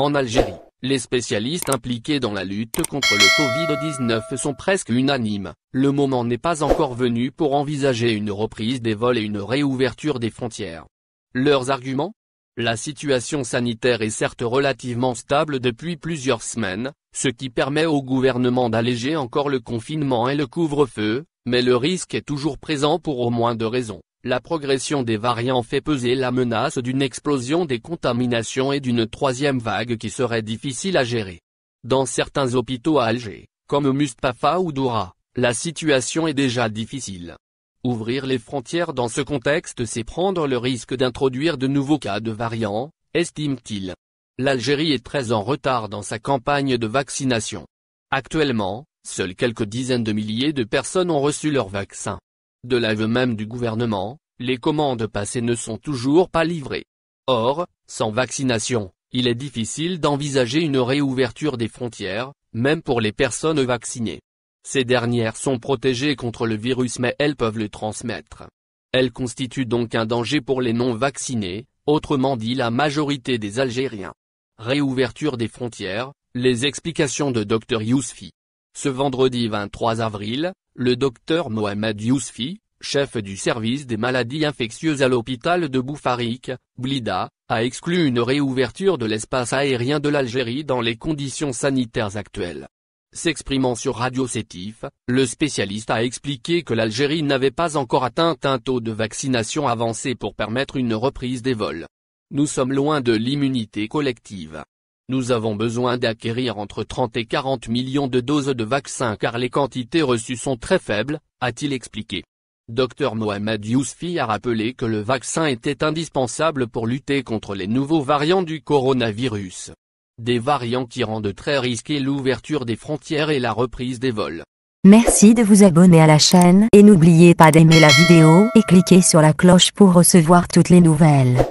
En Algérie, les spécialistes impliqués dans la lutte contre le Covid-19 sont presque unanimes, le moment n'est pas encore venu pour envisager une reprise des vols et une réouverture des frontières. Leurs arguments ? La situation sanitaire est certes relativement stable depuis plusieurs semaines, ce qui permet au gouvernement d'alléger encore le confinement et le couvre-feu, mais le risque est toujours présent pour au moins deux raisons. La progression des variants fait peser la menace d'une explosion des contaminations et d'une troisième vague qui serait difficile à gérer. Dans certains hôpitaux à Alger, comme Mustapha ou Doura, la situation est déjà difficile. Ouvrir les frontières dans ce contexte, c'est prendre le risque d'introduire de nouveaux cas de variants, estime-t-il. L'Algérie est très en retard dans sa campagne de vaccination. Actuellement, seules quelques dizaines de milliers de personnes ont reçu leur vaccin. De l'aveu même du gouvernement, les commandes passées ne sont toujours pas livrées. Or, sans vaccination, il est difficile d'envisager une réouverture des frontières, même pour les personnes vaccinées. Ces dernières sont protégées contre le virus mais elles peuvent le transmettre. Elles constituent donc un danger pour les non-vaccinés, autrement dit la majorité des Algériens. Réouverture des frontières, les explications de Dr Yousfi. Ce vendredi 23 avril, le docteur Mohamed Yousfi, chef du service des maladies infectieuses à l'hôpital de Boufarik, Blida, a exclu une réouverture de l'espace aérien de l'Algérie dans les conditions sanitaires actuelles. S'exprimant sur Radio Sétif, le spécialiste a expliqué que l'Algérie n'avait pas encore atteint un taux de vaccination avancé pour permettre une reprise des vols. Nous sommes loin de l'immunité collective. Nous avons besoin d'acquérir entre 30 et 40 millions de doses de vaccins car les quantités reçues sont très faibles, a-t-il expliqué. Dr Mohamed Yousfi a rappelé que le vaccin était indispensable pour lutter contre les nouveaux variants du coronavirus. Des variants qui rendent très risquée l'ouverture des frontières et la reprise des vols. Merci de vous abonner à la chaîne et n'oubliez pas d'aimer la vidéo et cliquer sur la cloche pour recevoir toutes les nouvelles.